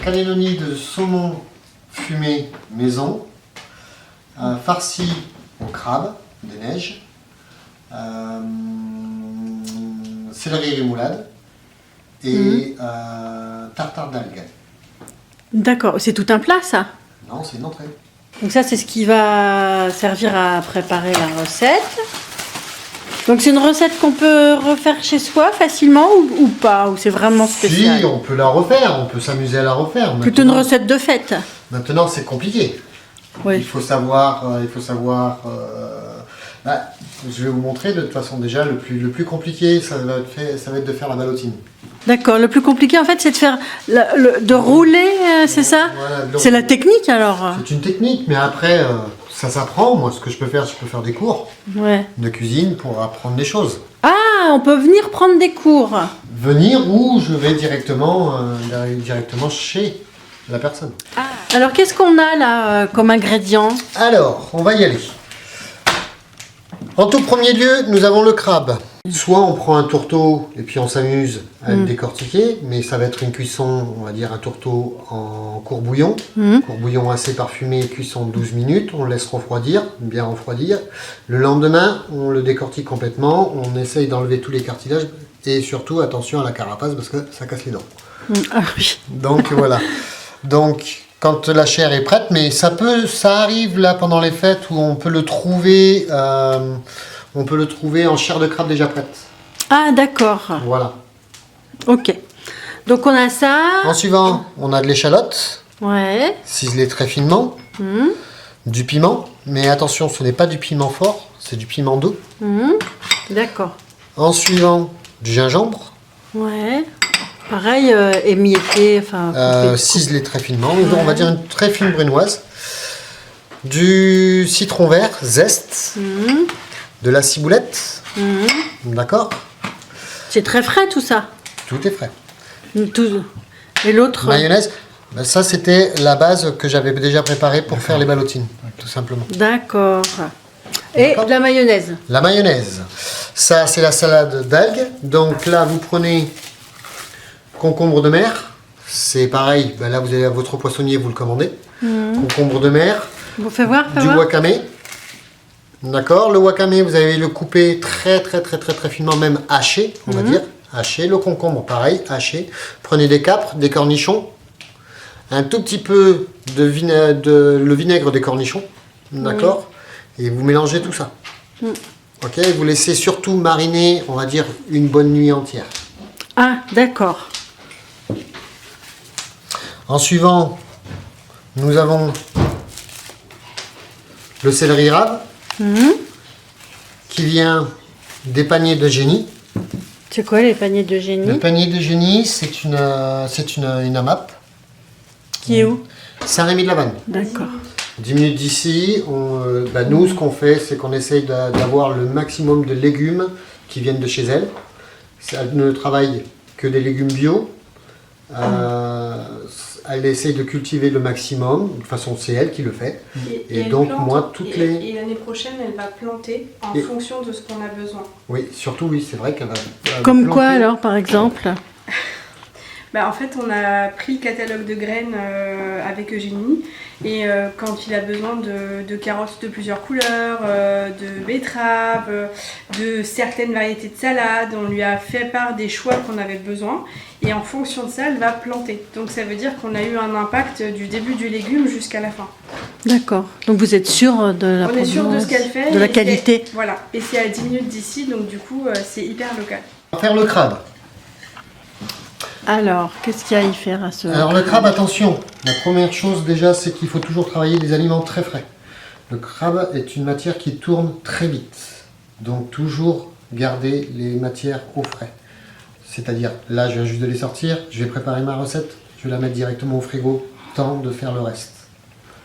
cannelloni de saumon fumé maison, farci au crabe des neiges, céleri rémoulade et tartare d'algues. D'accord, c'est tout un plat ça? Non, c'est une entrée. Donc ça, c'est ce qui va servir à préparer la recette. Donc c'est une recette qu'on peut refaire chez soi facilement ou pas? Ou c'est vraiment spécial? Si, on peut la refaire, on peut s'amuser à la refaire. Plutôt une recette de fête? Maintenant, c'est compliqué. Oui. Il faut savoir... je vais vous montrer de toute façon déjà, le plus compliqué, ça va être de faire la ballotine. D'accord, le plus compliqué en fait, c'est de faire de rouler, c'est ça? Voilà, C'est la technique alors? C'est une technique, mais après, ça s'apprend. Moi, ce que je peux faire des cours Ouais. de cuisine pour apprendre des choses. Ah, on peut venir prendre des cours. Venir ou je vais directement chez la personne. Ah. Alors qu'est-ce qu'on a là comme ingrédient? Alors, on va y aller. En tout premier lieu, nous avons le crabe. Soit on prend un tourteau et puis on s'amuse à le décortiquer, mais ça va être une cuisson, on va dire un tourteau en courbouillon. Courbouillon assez parfumé, cuisson 12 minutes, on le laisse refroidir, bien refroidir. Le lendemain, on le décortique complètement, on essaye d'enlever tous les cartilages et surtout attention à la carapace parce que ça casse les dents. Ah oui. Donc voilà. Donc quand la chair est prête, mais ça arrive là pendant les fêtes où on peut le trouver en chair de crabe déjà prête. Ah d'accord. Voilà. Ok. Donc on a ça. En suivant, on a de l'échalote, Ouais. ciselée très finement, du piment, mais attention, ce n'est pas du piment fort, c'est du piment doux. D'accord. En suivant, du gingembre, Ouais. Pareil, émietté, enfin. coupé. ciselé très finement, on va dire une très fine brunoise, du citron vert, zeste, de la ciboulette, d'accord? C'est très frais tout ça. Tout est frais. Tout. Et l'autre? Mayonnaise, ben ça c'était la base que j'avais déjà préparée pour faire les ballotines, tout simplement. D'accord. Et de la mayonnaise. La mayonnaise, ça c'est la salade d'algues. Donc là vous prenez concombre de mer, c'est pareil, ben là vous avez votre poissonnier, vous le commandez. Concombre de mer, Bon, fais voir, du wakame. D'accord, le wakame vous allez le couper très finement, même haché, on va dire. Haché, le concombre pareil, haché. Prenez des capres, des cornichons, un tout petit peu de le vinaigre des cornichons, d'accord, et vous mélangez tout ça. Ok, vous laissez surtout mariner, on va dire, une bonne nuit entière. Ah, d'accord. En suivant, nous avons le céleri rave, qui vient des paniers de génie. C'est quoi les paniers de génie? Le panier de génie, c'est une AMAP. Qui est où? Saint-Rémy-de-la-Vanne. D'accord. 10 minutes d'ici, nous ce qu'on fait, c'est qu'on essaye d'avoir le maximum de légumes qui viennent de chez elle. Elle ne travaille que des légumes bio. Elle essaye de cultiver le maximum. De toute façon, c'est elle qui le fait. Et donc, plante, moi, et l'année prochaine, elle va planter en fonction de ce qu'on a besoin. Oui, surtout, oui, c'est vrai qu'elle va. Comme planter. quoi alors, par exemple? En fait, on a pris le catalogue de graines avec Eugénie et quand il a besoin de carottes de plusieurs couleurs, de betteraves, de certaines variétés de salades, on lui a fait part des choix qu'on avait besoin et en fonction de ça, elle va planter. Donc ça veut dire qu'on a eu un impact du début du légume jusqu'à la fin. D'accord. Donc vous êtes sûr de la On est sûr de ce qu'elle fait. de la et qualité? Voilà. Et c'est à 10 minutes d'ici, donc du coup, c'est hyper local. On va faire le crabe. Alors, qu'est-ce qu'il y a à y faire à ce... Alors le crabe, attention, la première chose déjà, c'est qu'il faut toujours travailler des aliments très frais. Le crabe est une matière qui tourne très vite, donc toujours garder les matières au frais. C'est-à-dire, là je viens juste de les sortir, je vais préparer ma recette, je vais la mettre directement au frigo, temps de faire le reste.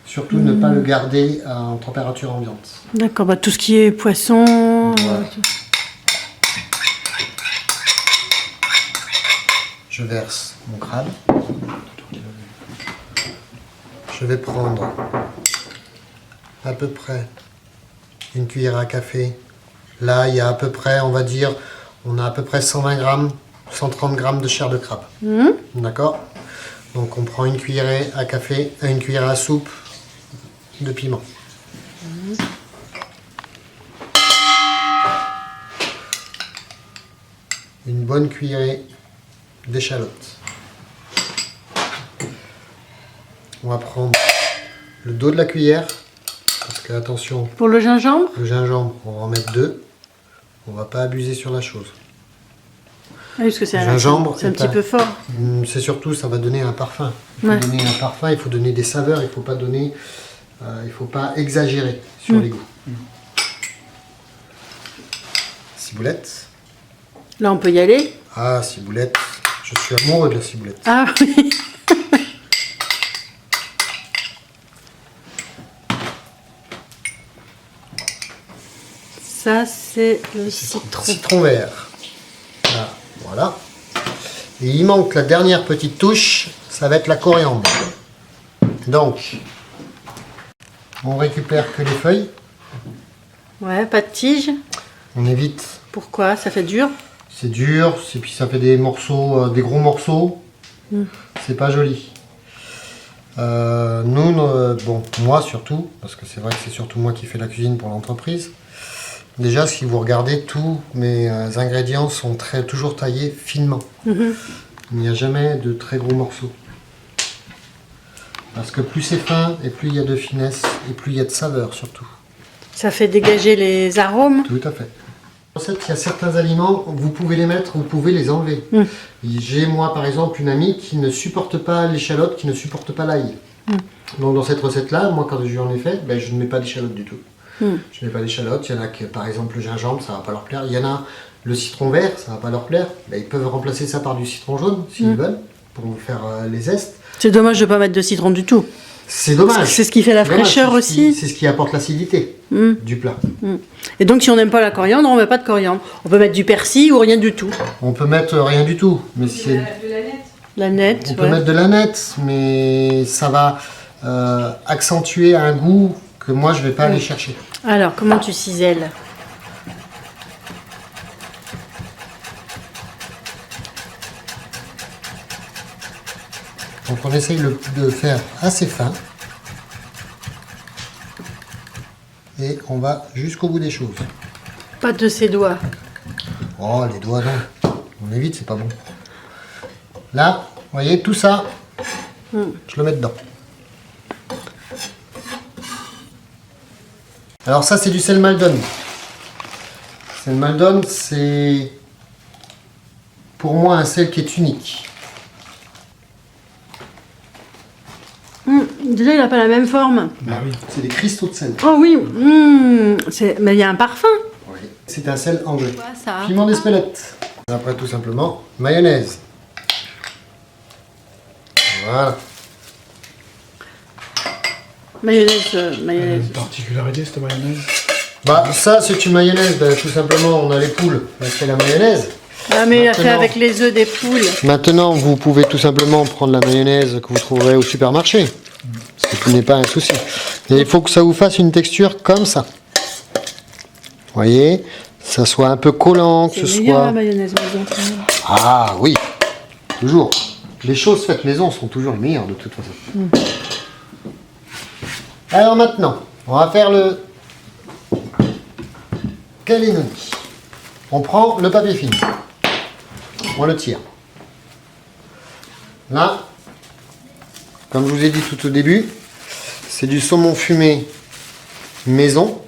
Surtout ne pas le garder en température ambiante. D'accord, tout ce qui est poisson... Voilà. Je verse mon crabe. Je vais prendre à peu près une cuillère à café. Là, il y a à peu près, on va dire, on a à peu près 120 grammes, 130 grammes de chair de crabe. D'accord? Donc on prend une cuillerée à café, une cuillère à soupe de piment. Une bonne cuillerée d'échalotes. On va prendre le dos de la cuillère, parce que attention, Pour le gingembre? le gingembre, on va en mettre 2. On va pas abuser sur la chose. Oui, parce que c'est Gingembre c'est un est petit peu fort. C'est surtout, ça va donner un parfum. Il faut Ouais. donner un parfum, il faut donner des saveurs, il faut pas donner, il faut pas exagérer sur les goûts. Ciboulette. Là, on peut y aller. Ah, ciboulette. Je suis amoureux de la ciboulette. Ah oui. Ça, c'est le citron. Citron vert. Ah, voilà. Et il manque la dernière petite touche, ça va être la coriandre. Donc, on récupère que les feuilles. Ouais, pas de tige. On évite. Pourquoi? Ça fait dur? C'est dur, et puis ça fait des morceaux, des gros morceaux. C'est pas joli. Bon, moi surtout, parce que c'est vrai que c'est surtout moi qui fais la cuisine pour l'entreprise. Déjà, si vous regardez, tous mes ingrédients sont toujours taillés finement. Il n'y a jamais de très gros morceaux. Parce que plus c'est fin, et plus il y a de finesse, et plus il y a de saveur surtout. Ça fait dégager les arômes. Tout à fait. En fait, il y a certains aliments, vous pouvez les mettre, vous pouvez les enlever. J'ai moi par exemple une amie qui ne supporte pas l'échalote, qui ne supporte pas l'ail. Donc dans cette recette-là, moi quand j'en ai fait, ben, je ne mets pas d'échalote du tout. Je ne mets pas d'échalote. Il y en a que par exemple le gingembre, ça va pas leur plaire. Il y en a le citron vert, ça va pas leur plaire. Ben, ils peuvent remplacer ça par du citron jaune s'ils veulent, pour vous faire les zestes. C'est dommage de pas mettre de citron du tout. C'est dommage. C'est ce qui fait la C'est dommage, fraîcheur aussi. C'est ce qui apporte l'acidité du plat. Et donc, si on n'aime pas la coriandre, on met pas de coriandre. On peut mettre du persil ou rien du tout. On peut mettre rien du tout, mais c'est... De la nette. La nette, On peut mettre de la nette, mais ça va accentuer un goût que moi je vais pas aller chercher. Alors, comment tu cisèles? Donc on essaye de faire assez fin. Et on va jusqu'au bout des choses. Pas de ses doigts. Oh, les doigts, non. On évite, c'est pas bon. Là, vous voyez, tout ça, je le mets dedans. Alors ça, c'est du sel Maldon. Sel Maldon, c'est pour moi un sel qui est unique. Déjà, il n'a pas la même forme. Bah oui, c'est des cristaux de sel. Oh oui, mais il y a un parfum. Oui. C'est un sel anglais. Quoi, ça? Piment d'Espelette. Après, tout simplement, mayonnaise. Voilà. Mayonnaise. Une particularité cette mayonnaise? Bah, ça, c'est une mayonnaise. Ben, tout simplement, on a les poules. On fait la mayonnaise. Ah, mais il a fait Maintenant- avec les œufs des poules. Maintenant, vous pouvez tout simplement prendre la mayonnaise que vous trouverez au supermarché. Ce qui n'est pas un souci. Et il faut que ça vous fasse une texture comme ça. Vous voyez, ça soit un peu collant, que C'est ce meilleur la soit... mayonnaise maison. Ah oui, toujours. Les choses faites maison sont toujours les meilleures de toute façon. Alors maintenant, on va faire le cannelloni. On prend le papier film. On le tire. Là, comme je vous ai dit tout au début, c'est du saumon fumé maison,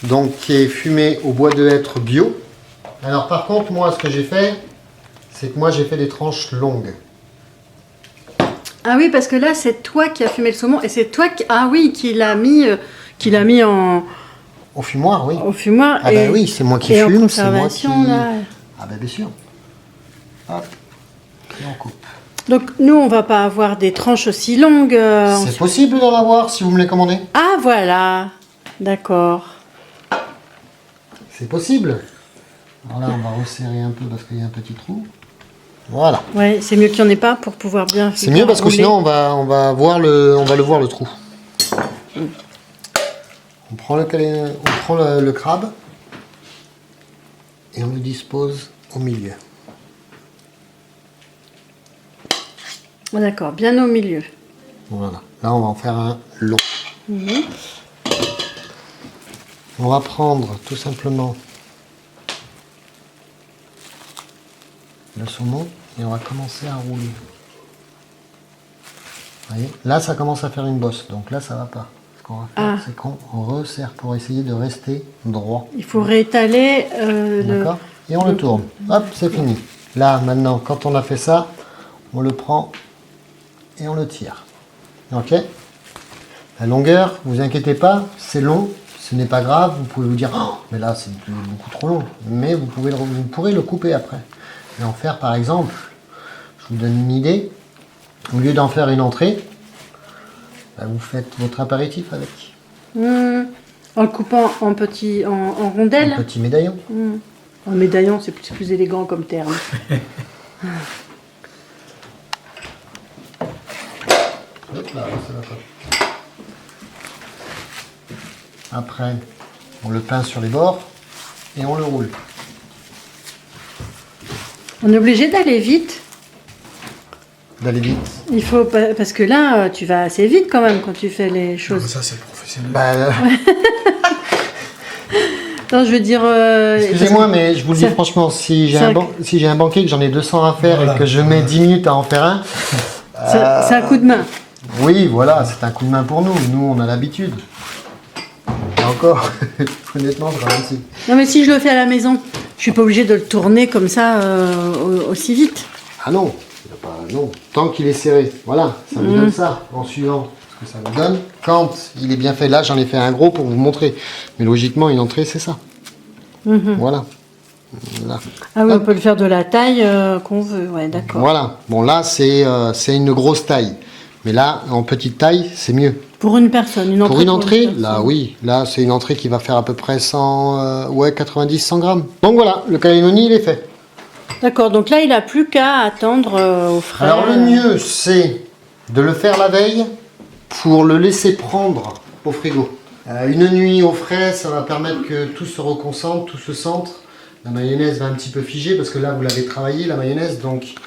donc qui est fumé au bois de hêtre bio. Alors par contre, moi, ce que j'ai fait, c'est que moi j'ai fait des tranches longues. Ah oui, parce que là, c'est toi qui as fumé le saumon et c'est toi qui l'a mis Au fumoir, oui. au fumoir. Ah ben oui, c'est moi qui et en fume, c'est moi qui... conservation, là. Ah ben bien sûr. Hop, et on coupe. Donc nous, on va pas avoir des tranches aussi longues. C'est possible d'en avoir si vous me les commandez. Ah voilà, d'accord. C'est possible. Alors là, on va resserrer un peu parce qu'il y a un petit trou. Voilà. Ouais, c'est mieux qu'il n'y en ait pas pour pouvoir bien. C'est mieux parce que rouler. sinon on va le voir le trou. On prend le crabe et on le dispose au milieu. D'accord, bien au milieu. Voilà. Là, on va en faire un long. Mhm. On va prendre tout simplement le saumon et on va commencer à rouler. Vous voyez, là, ça commence à faire une bosse. Donc là, ça va pas. Ce qu'on va faire, c'est qu'on resserre pour essayer de rester droit. Il faut réétaler D'accord. Et on le tourne. Hop, c'est fini. Là, maintenant, quand on a fait ça, on le prend et on le tire. Ok. La longueur, vous inquiétez pas, c'est long, ce n'est pas grave. Vous pouvez vous dire, oh, mais là, c'est beaucoup trop long. Mais vous pourrez le couper après. Et en faire, par exemple, je vous donne une idée. Au lieu d'en faire une entrée, bah, vous faites votre apéritif avec. En le coupant en petits, en rondelles. Un petit médaillon. En médaillon, c'est plus élégant comme terme. Hop là, ça va pas. Après, on le peint sur les bords et on le roule. On est obligé d'aller vite. D'aller vite. Il faut parce que là, tu vas assez vite quand même quand tu fais les choses. Ça, c'est professionnel. Bah, Non, je veux dire. excusez-moi, mais je vous le dis ça- franchement, si j'ai ça- un banquet que j'en ai 200 à faire Voilà. et que je mets 10 minutes à en faire un, C'est un coup de main. oui, voilà, c'est un coup de main pour nous. Nous, on a l'habitude. Et encore, honnêtement, je ralentis. Non, mais si je le fais à la maison, je suis pas obligée de le tourner comme ça aussi vite. Ah non, il y a pas, non. Tant qu'il est serré, voilà, ça me donne ça en suivant ce que ça me donne. Quand il est bien fait, là j'en ai fait un gros pour vous montrer. Mais logiquement, une entrée, c'est ça. Voilà. Là. Ah oui, on peut le faire de la taille qu'on veut, ouais, d'accord. Voilà. Bon, là, c'est une grosse taille. Mais là, en petite taille, c'est mieux. Pour une personne, une entrée. Pour une entrée, personne. là, oui. Là, c'est une entrée qui va faire à peu près 100, 90-100 grammes. Donc voilà, le cannelloni, il est fait. D'accord, donc là, il n'a plus qu'à attendre au frais. Alors le mieux, c'est de le faire la veille pour le laisser prendre au frigo. Une nuit au frais, ça va permettre que tout se reconcentre, tout se centre. La mayonnaise va un petit peu figer parce que là, vous l'avez travaillé, la mayonnaise, donc il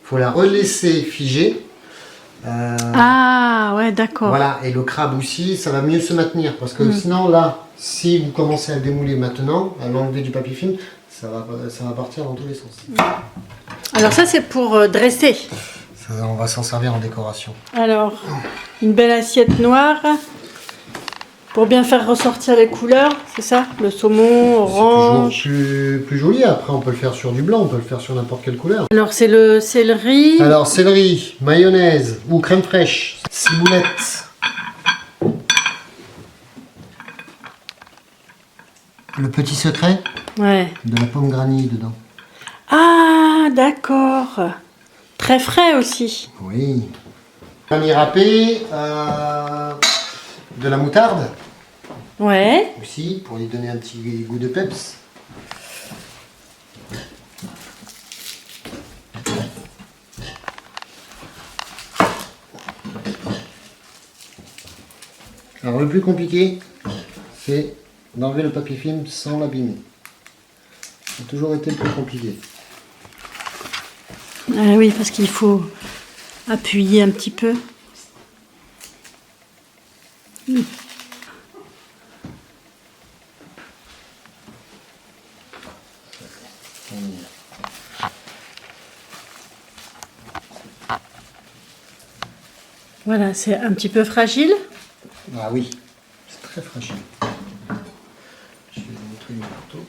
faut la relaisser figer. Ah, ouais, d'accord. Voilà, et le crabe aussi, ça va mieux se maintenir parce que sinon là, si vous commencez à le démouler maintenant, à l'enlever du papier film, ça va partir dans tous les sens. Alors ça, c'est pour dresser. On va s'en servir en décoration. Alors, une belle assiette noire pour bien faire ressortir les couleurs, c'est ça? Le saumon, orange. C'est toujours plus joli. Après, on peut le faire sur du blanc, on peut le faire sur n'importe quelle couleur. Alors, c'est le céleri. Alors, céleri, mayonnaise ou crème fraîche, ciboulette. Le petit secret, Ouais. de la pomme granny dedans. Ah, d'accord. Très frais aussi. Oui. Ami râpé, de la moutarde Ouais. aussi, pour lui donner un petit goût de peps. Alors le plus compliqué, c'est d'enlever le papier film sans l'abîmer. Ça a toujours été le plus compliqué. Ah oui, parce qu'il faut appuyer un petit peu. Voilà, c'est un petit peu fragile. Ah oui, c'est très fragile. Je vais vous montrer le couteau.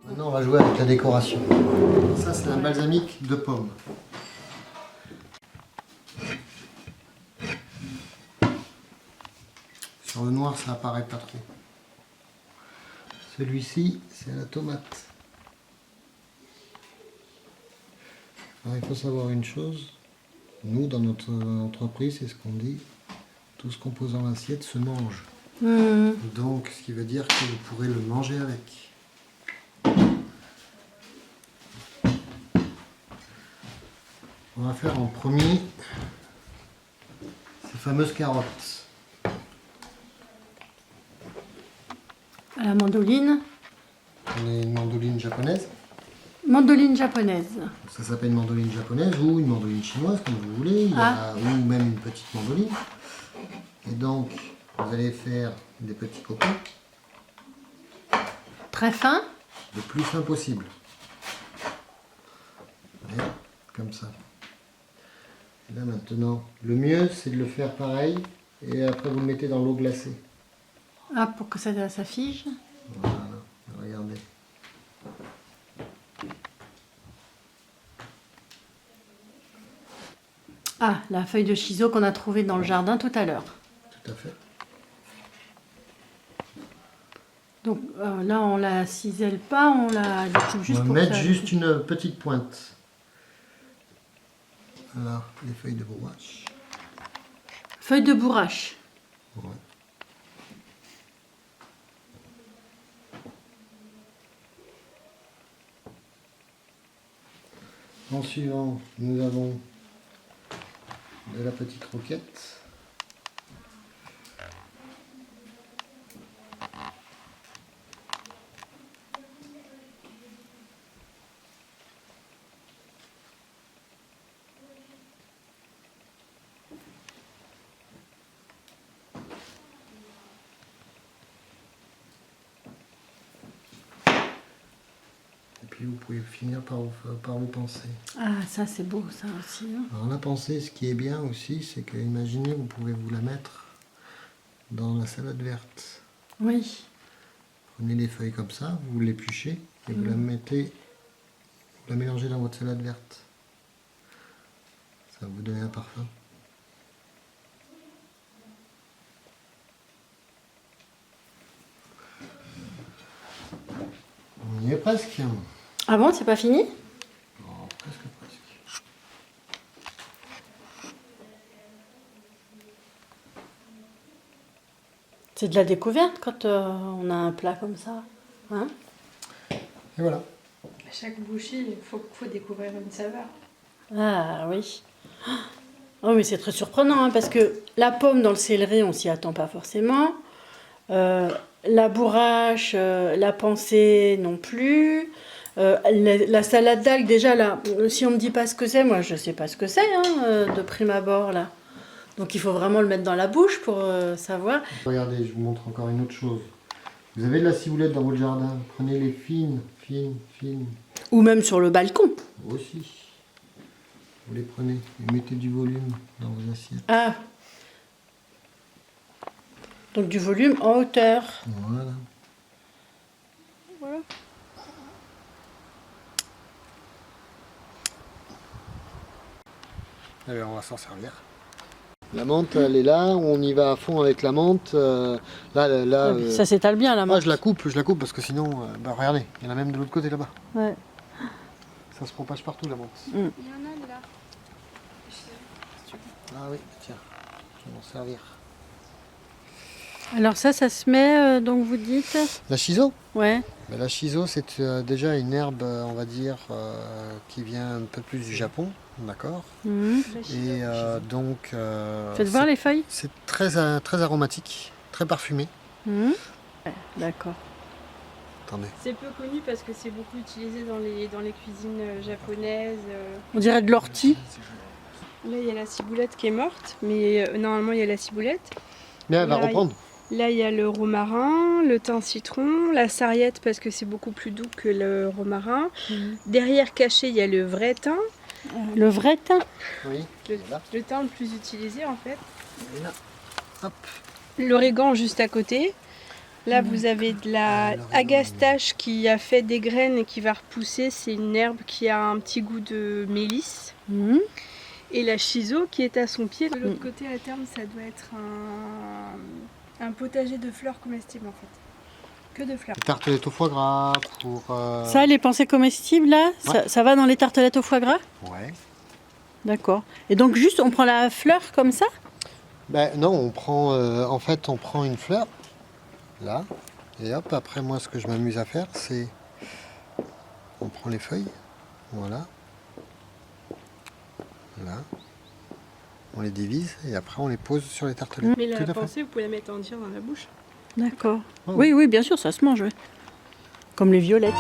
Maintenant, on va jouer avec la décoration. Ça, c'est un balsamique de pomme. Sur le noir, ça apparaît pas trop. Celui-ci, c'est la tomate. Alors, il faut savoir une chose. Nous, dans notre entreprise, c'est ce qu'on dit. Tout ce qu'on pose dans l'assiette se mange. Donc, ce qui veut dire que vous pourrez le manger avec. On va faire en premier ces fameuses carottes. À la mandoline. On a une mandoline japonaise. Mandoline japonaise. Ça s'appelle une mandoline japonaise ou une mandoline chinoise, comme vous voulez. Ou même une petite mandoline. Et donc, vous allez faire des petits copeaux. Très fin. Le plus fin possible. Et comme ça. Et là maintenant, le mieux c'est de le faire pareil. Et après vous le mettez dans l'eau glacée. Ah, pour que ça fige. Voilà, regardez. Ah, la feuille de shiso qu'on a trouvée dans le jardin tout à l'heure. Tout à fait. Donc là, on la cisèle pas, on la découpe juste On va pour mettre ça. juste une petite pointe. Voilà, les feuilles de bourrache. Feuille de bourrache. Ouais. En suivant, nous avons de la petite roquette. Et puis vous pouvez finir par vous penser. Ah, ça c'est beau, ça aussi. Hein. Alors la pensée, ce qui est bien aussi, c'est que, imaginez, vous pouvez vous la mettre dans la salade verte. Oui. Prenez les feuilles comme ça, vous l'épluchez et vous la mettez, vous la mélangez dans votre salade verte. Ça va vous donner un parfum. On y est presque. Ah bon, c'est pas fini? Oh, presque. C'est de la découverte quand on a un plat comme ça. Hein? Et voilà. À chaque bouchée, il faut découvrir une saveur. Ah oui. Oh, mais c'est très surprenant hein, parce que la pomme dans le céleri, on s'y attend pas forcément. La bourrache, la pensée non plus. La salade d'algues, déjà là, si on me dit pas ce que c'est, moi je sais pas ce que c'est hein, de prime abord là. Donc il faut vraiment le mettre dans la bouche pour savoir. Regardez, je vous montre encore une autre chose. Vous avez de la ciboulette dans votre jardin. Prenez les fines. Ou même sur le balcon. Aussi. Vous les prenez et mettez du volume dans vos assiettes. Ah. Donc du volume en hauteur. Voilà. Voilà. Allez, on va s'en servir. La menthe, elle est là, on y va à fond avec la menthe. Ça s'étale bien la menthe. Je la coupe parce que sinon, regardez, il y en a même de l'autre côté là-bas. Ouais. Ça se propage partout la menthe. Il y en a là. Ah oui, tiens, je vais m'en servir. Alors ça se met, donc vous dites. La shiso. Ouais. La shiso, c'est déjà une herbe, on va dire, qui vient un peu plus du Japon, d'accord. Et donc... Faites voir les feuilles. C'est très aromatique, très parfumé. Ouais, d'accord. Attendez. C'est peu connu parce que c'est beaucoup utilisé dans les cuisines japonaises. On dirait de l'ortie. Là, il y a la ciboulette qui est morte, mais normalement, il y a la ciboulette. Mais elle va Là, reprendre. Là, il y a le romarin, le thym citron, la sarriette parce que c'est beaucoup plus doux que le romarin. Derrière caché, il y a le vrai thym. Le vrai thym. Oui. Le thym le plus utilisé en fait. Et là, hop. L'origan juste à côté. Là, vous avez de la agastache qui a fait des graines et qui va repousser. C'est une herbe qui a un petit goût de mélisse. Mhm. Et la chiso qui est à son pied. De l'autre côté, à terme, ça doit être un potager de fleurs comestibles en fait. Que de fleurs. Les tartelettes au foie gras pour... Ça, les pensées comestibles, là, Ouais. ça va dans les tartelettes au foie gras? Ouais. D'accord. Et donc, juste, on prend la fleur comme ça? Ben non, on prend... en fait, on prend une fleur, là, et hop, après, moi, ce que je m'amuse à faire, c'est... On prend les feuilles, voilà. Là. On les divise, et après, on les pose sur les tartelettes. Mais la Tout à fait. pensée, vous pouvez la mettre entière dans la bouche. D'accord. Oh. Oui, oui, bien sûr, ça se mange, oui. Comme les violettes.